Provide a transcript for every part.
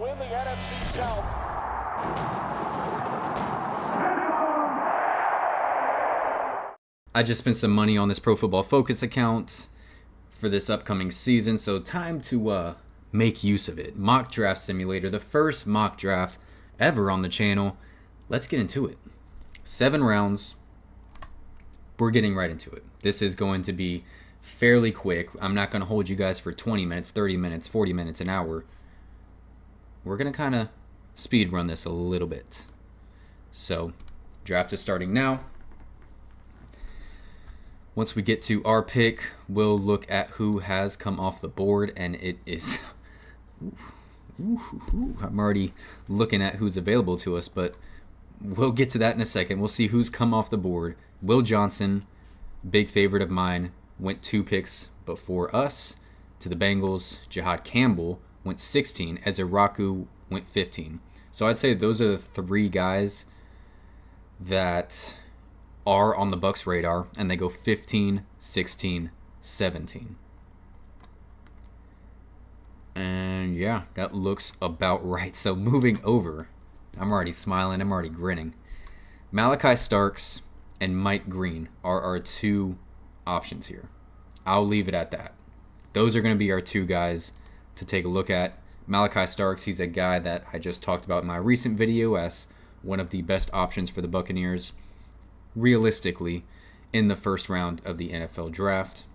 win the NFC South. I just spent some money on this Pro Football Focus account for this upcoming season, so time to make use of it. Mock Draft Simulator, the first mock draft ever on the channel. Let's get into it. 7 rounds. We're getting right into it. This is going to be fairly quick. I'm not going to hold you guys for 20 minutes, 30 minutes, 40 minutes, an hour. We're going to kind of speed run this a little bit. So, draft is starting now. Once we get to our pick, we'll look at who has come off the board, and it is... I'm already looking at who's available to us, but we'll get to that in a second. We'll see who's come off the board. Will Johnson, big favorite of mine, went 2 picks before us to the Bengals. Jihad Campbell went 16. Ezeraku went 15. So I'd say those are the 3 guys that are on the Bucs radar, and they go 15, 16, 17. And yeah, that looks about right. So moving over, I'm already smiling, I'm already grinning. Malachi Starks and Mike Green are our 2 options here. I'll leave it at that. Those are going to be our 2 guys to take a look at. Malachi Starks, he's a guy that I just talked about in my recent video as one of the best options for the Buccaneers, realistically, in the first round of the NFL draft.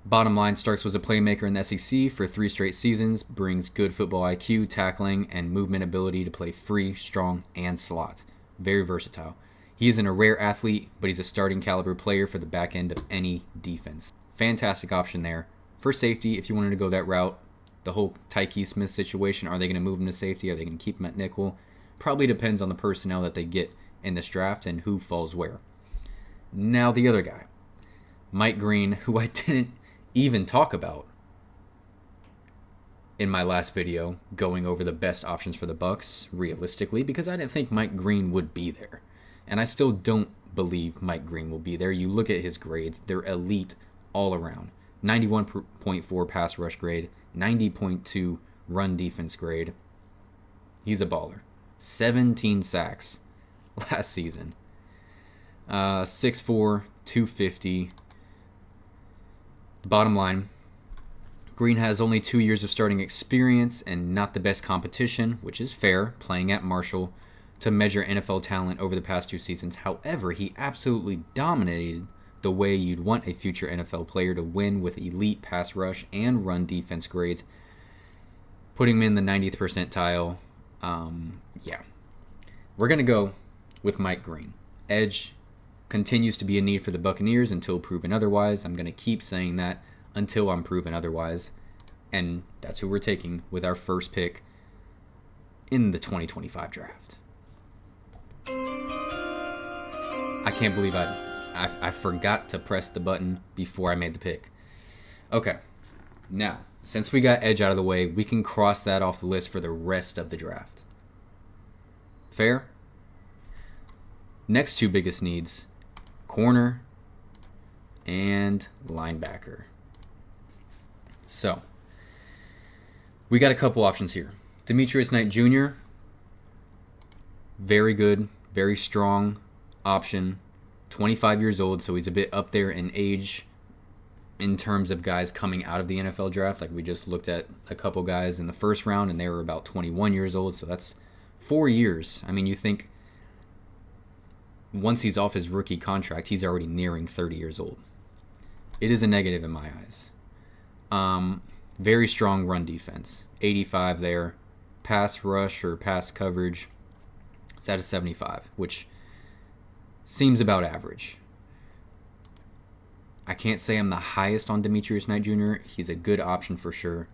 Bottom line, Starks was a playmaker in the SEC for 3 straight seasons, brings good football IQ, tackling, and movement ability to play free, strong, and slot. Very versatile. He isn't a rare athlete, but he's a starting caliber player for the back end of any defense. Fantastic option there. For safety, if you wanted to go that route, the whole Tyke Smith situation, are they going to move him to safety? Are they going to keep him at nickel? Probably depends on the personnel that they get in this draft and who falls where. Now the other guy, Mike Green, who I didn't even talk about in my last video, going over the best options for the Bucs realistically, because I didn't think Mike Green would be there. And I still don't believe Mike Green will be there. You look at his grades, they're elite all around. 91.4 pass rush grade, 90.2 run defense grade. He's a baller. 17 sacks last season. 6'4", 250. Bottom line, Green has only 2 years of starting experience and not the best competition, which is fair, playing at Marshall, to measure NFL talent over the past 2 seasons. However, he absolutely dominated the way you'd want a future NFL player to win, with elite pass rush and run defense grades, putting him in the 90th percentile. Yeah. We're going to go with Mike Green. Edge continues to be a need for the Buccaneers until proven otherwise. I'm going to keep saying that until I'm proven otherwise. And that's who we're taking with our first pick in the 2025 draft. I can't believe I forgot to press the button before I made the pick. Okay. Now, since we got Edge out of the way, we can cross that off the list for the rest of the draft. Fair? Next 2 biggest needs, corner and linebacker. So, we got a couple options here. Demetrius Knight Jr., very good, very strong option. 25 years old, so he's a bit up there in age in terms of guys coming out of the NFL draft. Like, we just looked at a couple guys in the first round, and they were about 21 years old, so that's 4 years. I mean, you think once he's off his rookie contract, he's already nearing 30 years old. It is a negative in my eyes. Very strong run defense. 85 there. Pass rush or pass coverage, it's at a 75, which seems about average. I can't say I'm the highest on Demetrius Knight Jr. He's a good option for sure,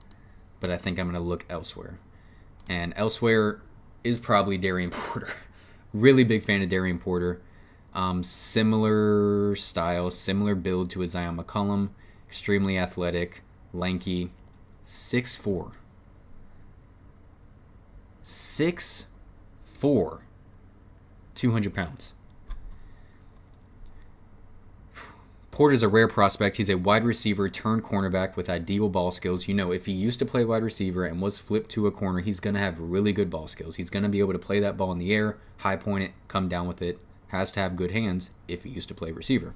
but I think I'm going to look elsewhere. And elsewhere is probably Darian Porter. Really big fan of Darian Porter. Similar style, similar build to a Zion McCollum. Extremely athletic, lanky, 6'4". 6'4", 200 pounds. Porter's a rare prospect. He's a wide receiver turned cornerback with ideal ball skills. You know, if he used to play wide receiver and was flipped to a corner, he's going to have really good ball skills. He's going to be able to play that ball in the air, high point it, come down with it. Has to have good hands if he used to play receiver.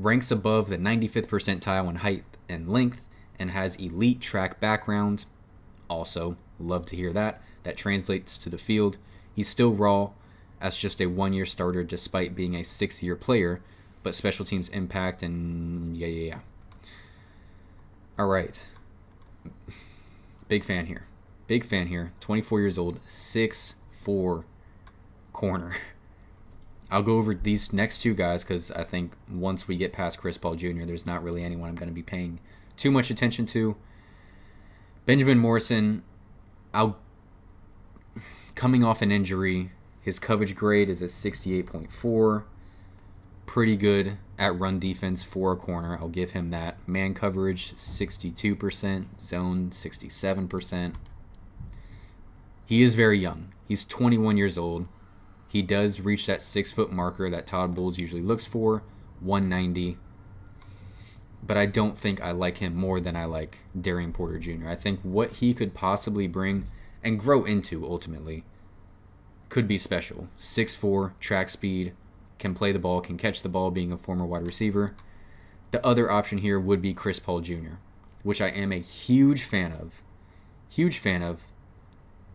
Ranks above the 95th percentile in height and length and has elite track background. Also, love to hear that. That translates to the field. He's still raw as just a one-year starter despite being a 6-year player, but special teams impact and yeah. All right. Big fan here. 24 years old, 6'4" corner. I'll go over these next two guys because I think once we get past Chris Paul Jr., there's not really anyone I'm going to be paying too much attention to. Benjamin Morrison, coming off an injury, his coverage grade is at 68.4. Pretty good at run defense for a corner. I'll give him that. Man coverage, 62%. Zone, 67%. He is very young. He's 21 years old. He does reach that 6-foot marker that Todd Bowles usually looks for, 190. But I don't think I like him more than I like Darian Porter Jr. I think what he could possibly bring and grow into ultimately could be special. 6'4", track speed, can play the ball, can catch the ball, being a former wide receiver. The other option here would be Chris Paul Jr., which I am a huge fan of.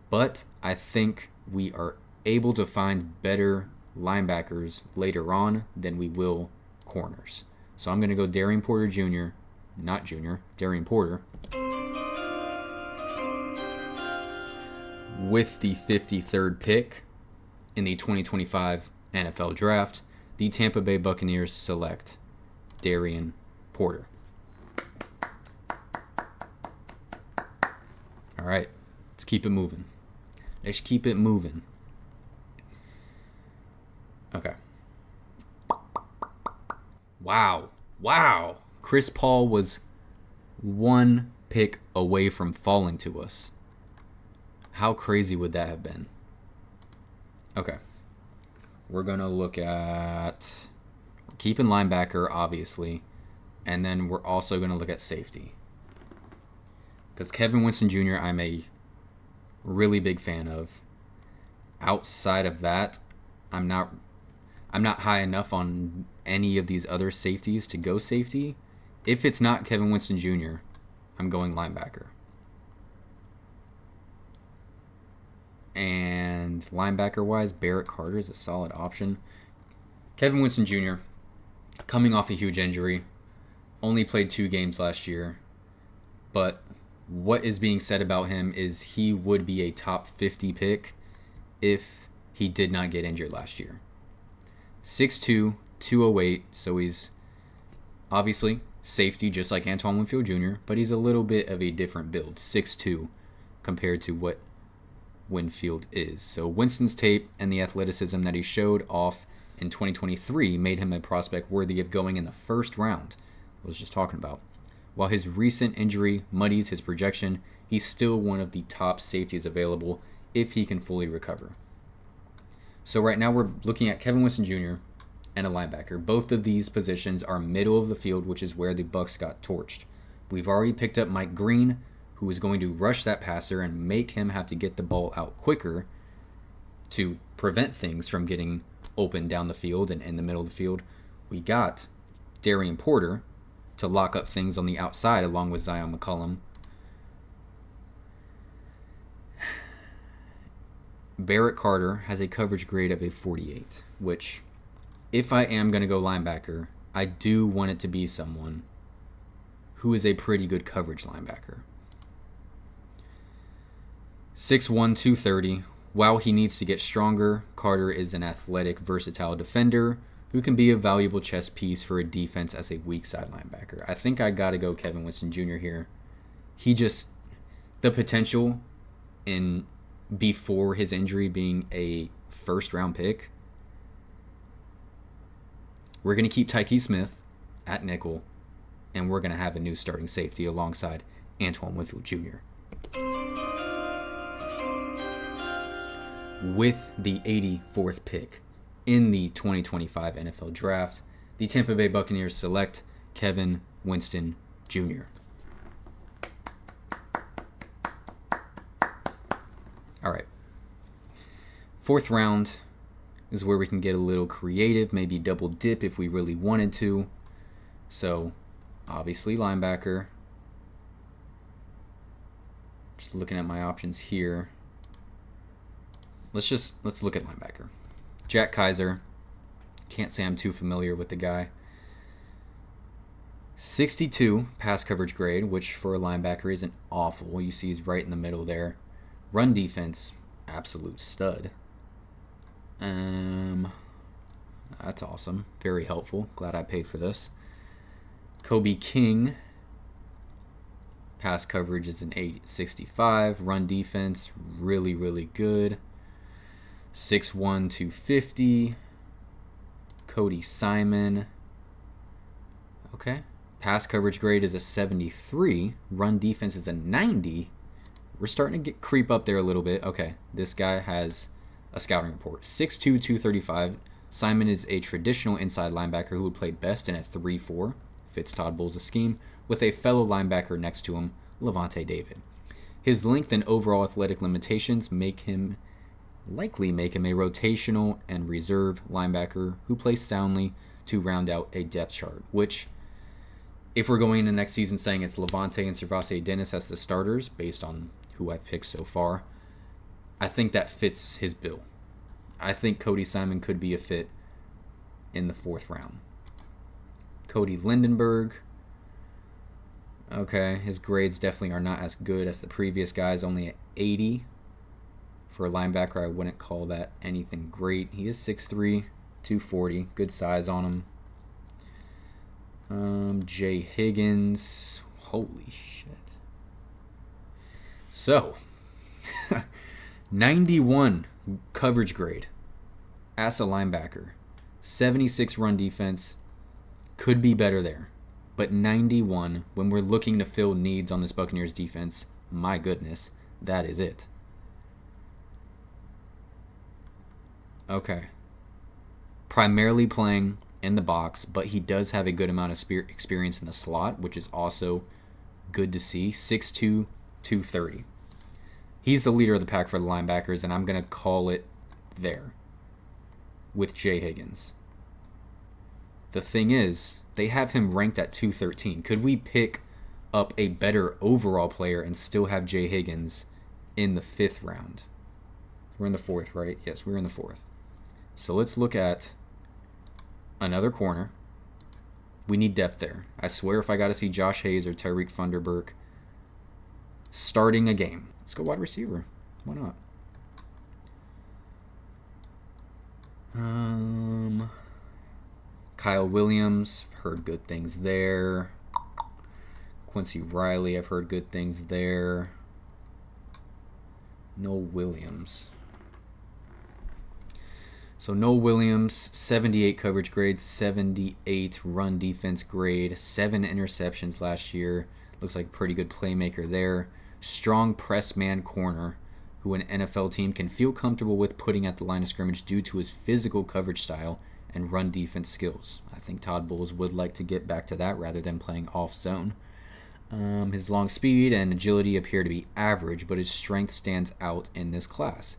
But I think we are able to find better linebackers later on than we will corners. So I'm going to go Darian Porter Jr., not Junior, Darian Porter. With the 53rd pick in the 2025 NFL Draft, the Tampa Bay Buccaneers select Darian Porter. All right, let's keep it moving. Okay. Wow. Chris Paul was one pick away from falling to us. How crazy would that have been? Okay. We're going to look at keeping linebacker, obviously. And then we're also going to look at safety. Because Kevin Winston Jr., I'm a really big fan of. Outside of that, I'm not high enough on any of these other safeties to go safety. If it's not Kevin Winston Jr., I'm going linebacker. And linebacker-wise, Barrett Carter is a solid option. Kevin Winston Jr., coming off a huge injury, only played 2 games last year. But what is being said about him is he would be a top 50 pick if he did not get injured last year. 6'2", 208, so he's obviously safety just like Antoine Winfield Jr., but he's a little bit of a different build, 6'2", compared to what Winfield is. So Winston's tape and the athleticism that he showed off in 2023 made him a prospect worthy of going in the first round, I was just talking about. While his recent injury muddies his projection, he's still one of the top safeties available if he can fully recover. So right now we're looking at Kevin Winston Jr. and a linebacker. Both of these positions are middle of the field, which is where the Bucs got torched. We've already picked up Mike Green, who is going to rush that passer and make him have to get the ball out quicker to prevent things from getting open down the field and in the middle of the field. We got Darian Porter to lock up things on the outside along with Zion McCollum. Barrett Carter has a coverage grade of a 48, which, if I am going to go linebacker, I do want it to be someone who is a pretty good coverage linebacker. 6'1", 230. While he needs to get stronger, Carter is an athletic, versatile defender who can be a valuable chess piece for a defense as a weak side linebacker. I think I got to go Kevin Winston Jr. here. The potential in before his injury being a first-round pick. We're going to keep Tyke Smith at nickel, and we're going to have a new starting safety alongside Antoine Winfield Jr. With the 84th pick in the 2025 NFL Draft, The Tampa Bay Buccaneers select Kevin Winston Jr. All right. 4th round is where we can get a little creative, maybe double dip if we really wanted to. So, obviously linebacker. Just looking at my options here. Let's look at linebacker. Jack Kaiser. Can't say I'm too familiar with the guy. 62 pass coverage grade, which for a linebacker isn't awful. You see he's right in the middle there. Run defense, absolute stud. That's awesome. Very helpful. Glad I paid for this. Kobe King. Pass coverage is an 65. Run defense, really, really good. 6'1", 250. Cody Simon. Okay. Pass coverage grade is a 73. Run defense is a 90. We're starting to creep up there a little bit. Okay. This guy has a scouting report. 6'2", 235. Simon is a traditional inside linebacker who would play best in a 3-4. Fits Todd Bowles' scheme, with a fellow linebacker next to him, Levante David. His length and overall athletic limitations likely make him a rotational and reserve linebacker who plays soundly to round out a depth chart, which, if we're going into next season saying it's Levante and Servase Dennis as the starters, based on who I've picked so far, I think that fits his bill. I think Cody Simon could be a fit in the 4th round. Cody Lindenberg. Okay, his grades definitely are not as good as the previous guys, only at 80. For a linebacker, I wouldn't call that anything great. He is 6'3", 240. Good size on him. Jay Higgins. Holy shit. So, 91 coverage grade as a linebacker. 76 run defense. Could be better there. But 91, when we're looking to fill needs on this Buccaneers defense, my goodness, that is it. Okay. Primarily playing in the box, but he does have a good amount of experience in the slot, which is also good to see. 6'2", 230. He's the leader of the pack for the linebackers, and I'm going to call it there with Jay Higgins. The thing is, they have him ranked at 213. Could we pick up a better overall player and still have Jay Higgins in the 5th round? We're in the 4th, right? Yes, we're in the 4th. So let's look at another corner. We need depth there. I swear if I got to see Josh Hayes or Tyreek Funderburk starting a game. Let's go wide receiver. Why not? Kyle Williams, I've heard good things there. Quincy Riley, I've heard good things there. Noel Williams. So Noel Williams, 78 coverage grade, 78 run defense grade, 7 interceptions last year. Looks like a pretty good playmaker there. Strong press man corner who an NFL team can feel comfortable with putting at the line of scrimmage due to his physical coverage style and run defense skills. I think Todd Bowles would like to get back to that rather than playing off zone. His long speed and agility appear to be average, but his strength stands out in this class.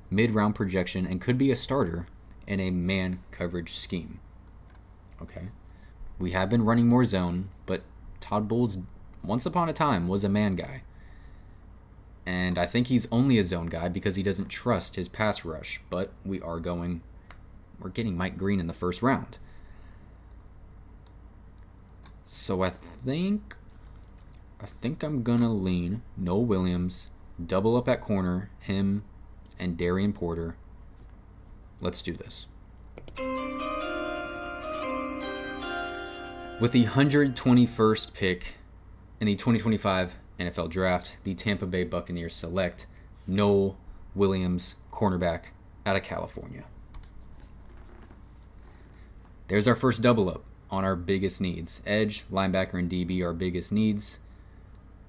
Mid-round projection and could be a starter in a man coverage scheme. Okay. We have been running more zone, but Todd Bowles, once upon a time, was a man guy. And I think he's only a zone guy because he doesn't trust his pass rush. But we're getting Mike Green in the 1st round. So I think I'm going to lean Noel Williams, double up at corner, him and Darian Porter. Let's do this. With the 121st pick in the 2025 NFL Draft, the Tampa Bay Buccaneers select Noel Williams, cornerback out of California. There's our first double up on our biggest needs. Edge, linebacker, and DB are our biggest needs,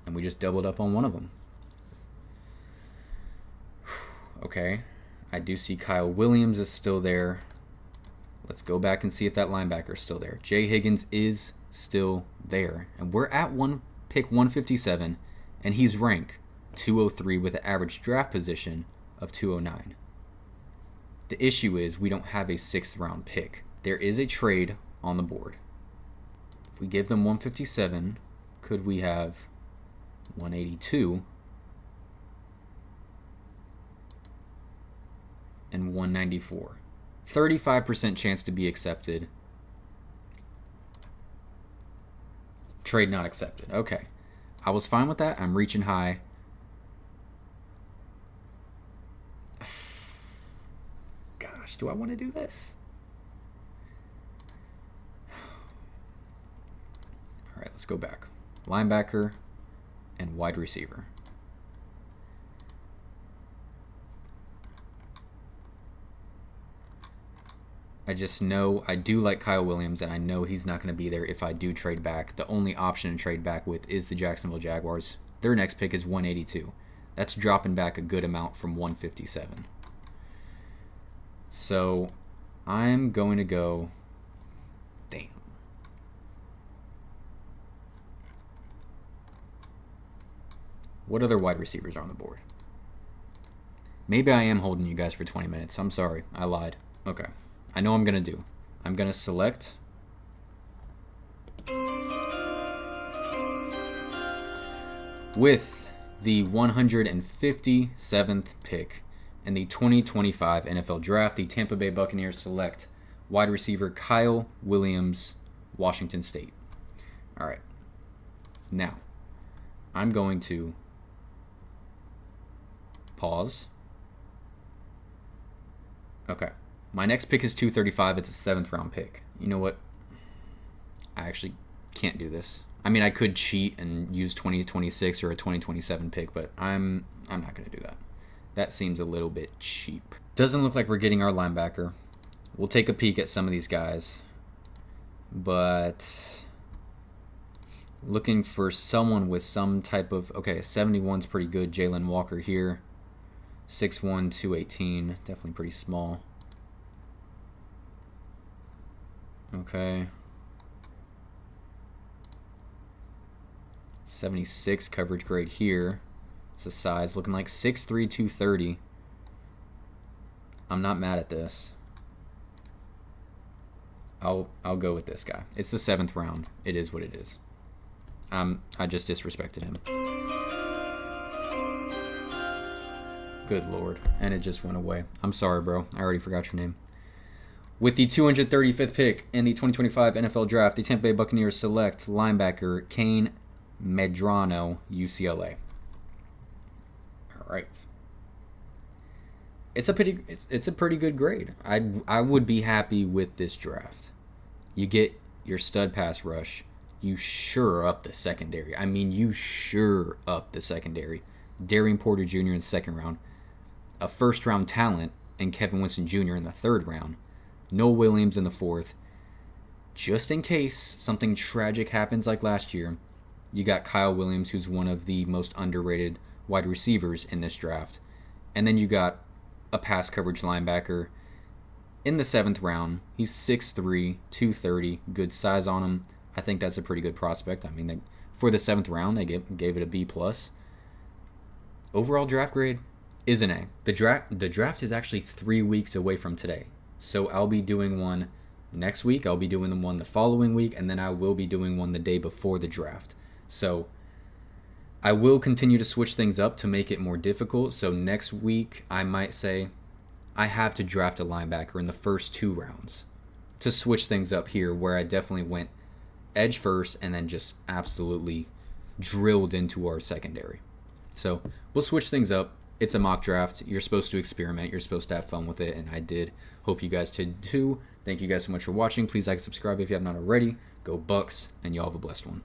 and we just doubled up on one of them. Okay, I do see Kyle Williams is still there. Let's go back and see if that linebacker is still there. Jay Higgins is still there. And we're at pick 157, and he's ranked 203 with an average draft position of 209. The issue is we don't have a 6th round pick. There is a trade on the board. If we give them 157, could we have 182 and 194? 35% chance to be accepted. Trade not accepted. Okay. I was fine with that. I'm reaching high. Gosh, do I want to do this? All right, let's go back. Linebacker and wide receiver. I just know I do like Kyle Williams, and I know he's not going to be there if I do trade back. The only option to trade back with is the Jacksonville Jaguars. Their next pick is 182. That's dropping back a good amount from 157. So I'm going to go... Damn. What other wide receivers are on the board? Maybe I am holding you guys for 20 minutes. I'm sorry. I lied. Okay. I know what I'm going to do. I'm going to select with the 157th pick in the 2025 NFL Draft, the Tampa Bay Buccaneers select wide receiver Kyle Williams, Washington State. All right. Now, I'm going to pause. Okay. My next pick is 235. It's a 7th round pick. You know what? I actually can't do this. I mean, I could cheat and use 2026 or a 2027 pick, but I'm not going to do that. That seems a little bit cheap. Doesn't look like we're getting our linebacker. We'll take a peek at some of these guys. But looking for someone with some type of... Okay, 71's pretty good. Jalen Walker here. 6'1", 218. Definitely pretty small. Okay. 76 coverage grade here. It's a size looking like 6'3", 230. I'm not mad at this. I'll go with this guy. It's the 7th round. It is what it is. I just disrespected him. Good Lord. And it just went away. I'm sorry, bro. I already forgot your name. With the 235th pick in the 2025 NFL Draft, the Tampa Bay Buccaneers select linebacker Kane Medrano, UCLA. All right. It's a pretty good grade. I would be happy with this draft. You get your stud pass rush. You sure up the secondary. I mean, you sure up the secondary. Darian Porter Jr. in the 2nd round. A 1st round talent and Kevin Winston Jr. in the 3rd round. Noah Williams in the 4th. Just in case something tragic happens like last year, you got Kyle Williams, who's one of the most underrated wide receivers in this draft. And then you got a pass coverage linebacker in the 7th round. He's 6'3", 230, good size on him. I think that's a pretty good prospect. I mean, for the 7th round, they gave it a B+. Overall draft grade is an A. The draft is actually 3 weeks away from today. So I'll be doing one next week. I'll be doing the one the following week. And then I will be doing one the day before the draft. So I will continue to switch things up to make it more difficult. So next week, I might say I have to draft a linebacker in the first 2 rounds to switch things up here, where I definitely went edge first and then just absolutely drilled into our secondary. So we'll switch things up. It's a mock draft. You're supposed to experiment. You're supposed to have fun with it, and I did. Hope you guys did too. Thank you guys so much for watching. Please like and subscribe if you have not already. Go Bucs, and y'all have a blessed one.